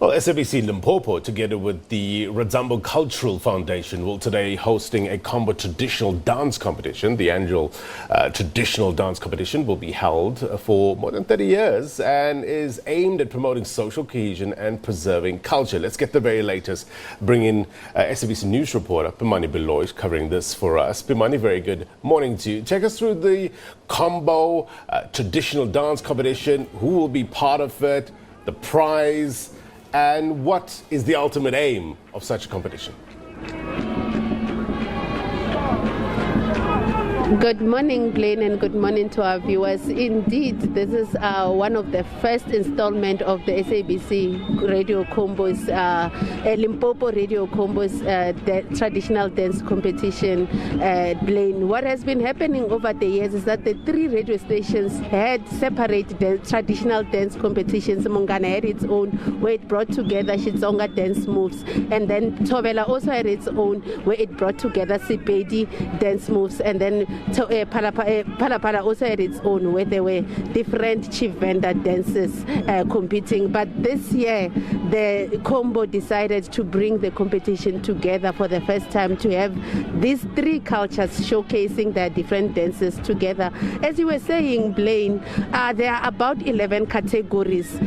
Well, SABC Limpopo, together with the Radzambo Cultural Foundation, will today hosting a combo traditional dance competition. The annual traditional dance competition will be held for more than 30 years and is aimed at promoting social cohesion and preserving culture. Let's get the very latest. Bring in SABC News reporter Pimani Baloyi covering this for us. Pimani, very good morning to you. Take us through the combo traditional dance competition. Who will be part of it? The prize? And what is the ultimate aim of such a competition? Good morning, Blaine, and good morning to our viewers. Indeed, this is one of the first installment of the SABC Radio Combos, Limpopo Radio Combos the traditional dance competition. Blaine, what has been happening over the years is that the three radio stations had separate traditional dance competitions. Mongana had its own, where it brought together Shitsonga dance moves, and then Thobela also had its own, where it brought together Sepedi dance moves, and then Palapala also had its own, where there were different chief vendor dances competing. But this year, the combo decided to bring the competition together for the first time, to have these three cultures showcasing their different dances together. As you were saying, Blaine, there are about 11 categories,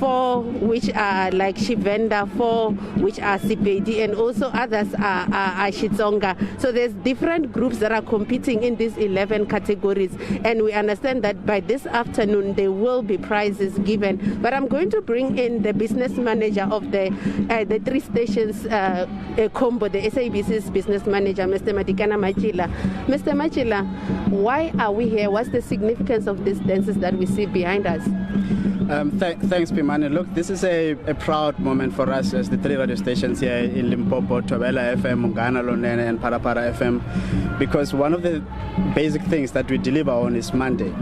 4 which are like chief vendor, 4 which are Sepedi, and also others are Shitsonga. So there's different groups that are competing in these 11 categories, and we understand that by this afternoon there will be prizes given. But I'm going to bring in the business manager of the three stations combo, the SABC's business manager, Mr. Madikana Machila. Mr. Machila, why are we here? What's the significance of these dances that we see behind us? Thanks, Pimani. Look, this is a proud moment for us as the three radio stations here in Limpopo, Thobela FM, Mungana, Lonene, and Parapara FM, because one of the basic things that we deliver on is mandate.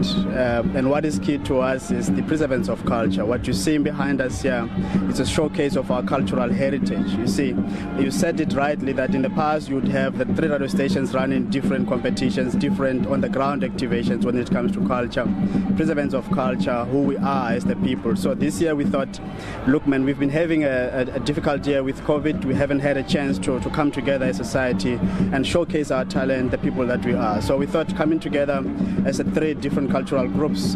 And what is key to us is the preservance of culture. What you see behind us here is a showcase of our cultural heritage. You see, you said it rightly that in the past you would have the three radio stations running different competitions, different on-the-ground activations when it comes to culture, preservance of culture, who we are as the people. So this year we thought, look man, we've been having a difficult year with COVID. We haven't had a chance to come together as a society and showcase our talent, the people that we are. So we thought coming together as a three different cultural groups,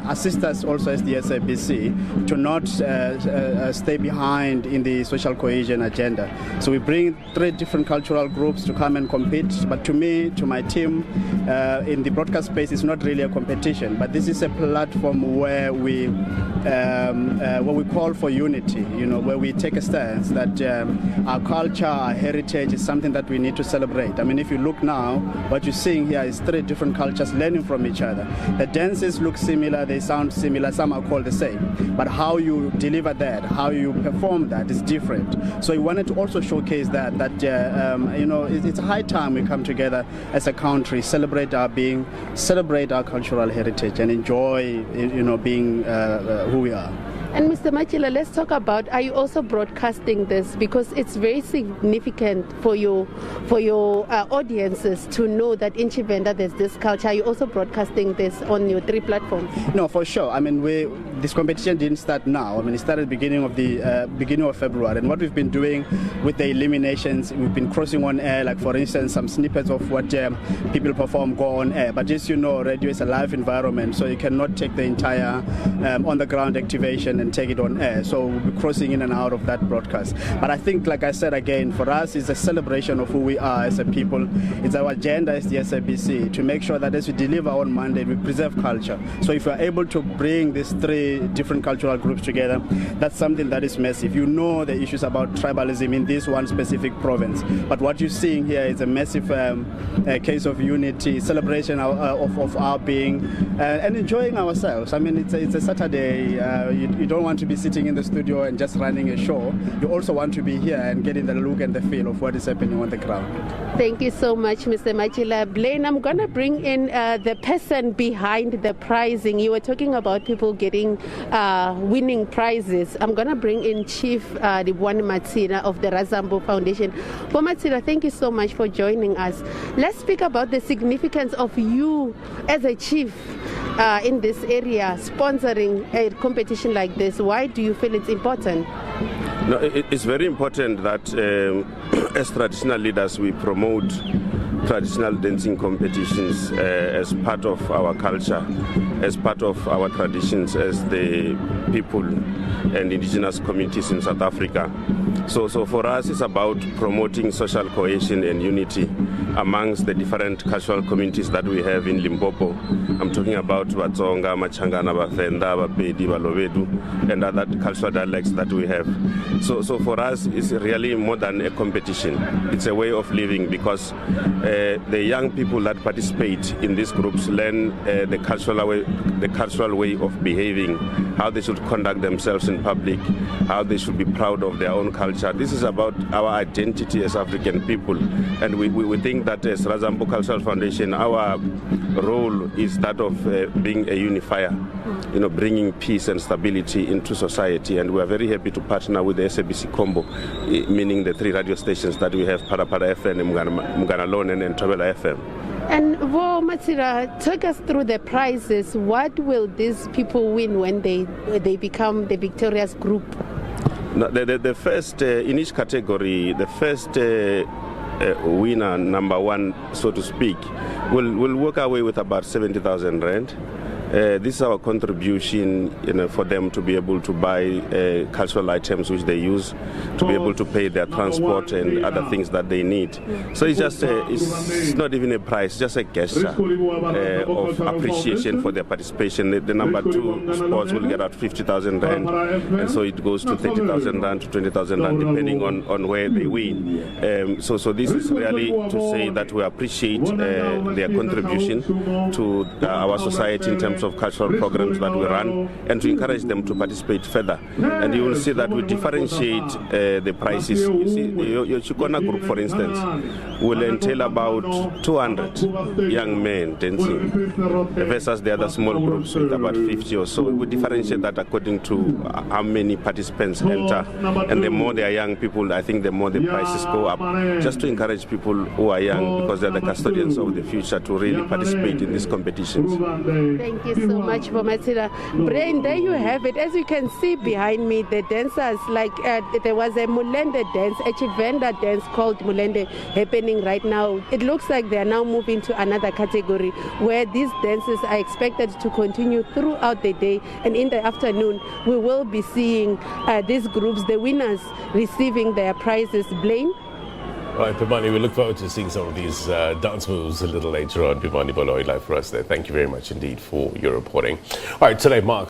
assist us also as the SABC to not stay behind in the social cohesion agenda. So we bring three different cultural groups to come and compete. But to me, to my team, in the broadcast space, it's not really a competition, but this is a platform where we call for unity, where we take a stance that our culture, our heritage is something that we need to celebrate. I mean, if you look now, what you're seeing here is three different cultures learning from each other. The dances look similar, they sound similar, some are called the same, but how you deliver that, how you perform that is different. So we wanted to also showcase that it's a high time we come together as a country, celebrate our being, celebrate our cultural heritage, and enjoy, being who we are. And Mr. Machila, let's talk about, are you also broadcasting this? Because it's very significant for your audiences to know that in Chivenda there's this culture. Are you also broadcasting this on your three platforms? No, for sure. I mean, this competition didn't start now. I mean, it started beginning of February. And what we've been doing with the eliminations, we've been crossing on air, like for instance, some snippets of what people perform go on air. But as you know, radio is a live environment, so you cannot take the entire on-the-ground activation and take it on air. So we'll be crossing in and out of that broadcast. But I think, like I said again, for us, it's a celebration of who we are as a people. It's our agenda as the SABC to make sure that as we deliver on Monday, we preserve culture. So if we're able to bring these three different cultural groups together, that's something that is massive. You know the issues about tribalism in this one specific province. But what you're seeing here is a massive case of unity, celebration of our being, and enjoying ourselves. I mean, it's a Saturday. You don't want to be sitting in the studio and just running a show. You also want to be here and getting the look and the feel of what is happening on the ground. Thank you so much, Mr. Machila. Blaine, I'm going to bring in the person behind the prizing. You were talking about people getting winning prizes. I'm going to bring in Chief Pimani Baloyi of the Radzambo Foundation. Pimani, thank you so much for joining us. Let's speak about the significance of you as a chief in this area sponsoring a competition like this. Why do you feel it's important? No, it's very important that as traditional leaders we promote traditional dancing competitions as part of our culture, as part of our traditions as the people and indigenous communities in South Africa. So for us it's about promoting social cohesion and unity amongst the different cultural communities that we have in Limpopo. I'm talking about Vatsonga, Machangana, Bavenda, Bapedi, Balobedu, and other cultural dialects that we have. So for us it's really more than a competition. It's a way of living, because the young people that participate in these groups learn the cultural way of behaving, how they should conduct themselves in public, how they should be proud of their own culture. This is about our identity as African people, and we think that as Radzambo Cultural Foundation, our role is that of being a unifier, bringing peace and stability into society. And we are very happy to partner with the SABC Combo, meaning the 3 radio stations that we have: Parapara FM, Mganalone, and Travela FM. And Pimani, take us through the prizes. What will these people win when they become the victorious group? No, the first, in each category, the first winner, number 1, so to speak, will walk away with about 70,000 rand. This is our contribution, for them to be able to buy cultural items which they use, to be able to pay their transport and other things that they need. So it's just it's not even a prize, just a gesture of appreciation for their participation. The number 2 sports will get out 50,000 rand, and so it goes to 30,000 rand to 20,000 rand depending on where they win. So this is really to say that we appreciate their contribution to our society in terms of cultural programs that we run, and to encourage them to participate further. And you will see that we differentiate the prices. You see, your Chikona group, for instance, will entail about 200 young men dancing versus the other small groups with about 50 or so. We differentiate that according to how many participants enter, and the more they are young people, I think the more the prices go up, just to encourage people who are young, because they're the custodians of the future, to really participate in these competitions. Thank you so much, Pimani. Brain, there you have it. As you can see behind me, the dancers, like there was a Mulende dance, a Chivenda dance called Mulende happening right now. It looks like they are now moving to another category where these dances are expected to continue throughout the day, and in the afternoon we will be seeing these groups, the winners, receiving their prizes. Blaine? Right, Pimani, we look forward to seeing some of these dance moves a little later on. Pimani Baloyi live for us there. Thank you very much indeed for your reporting. All right, today marks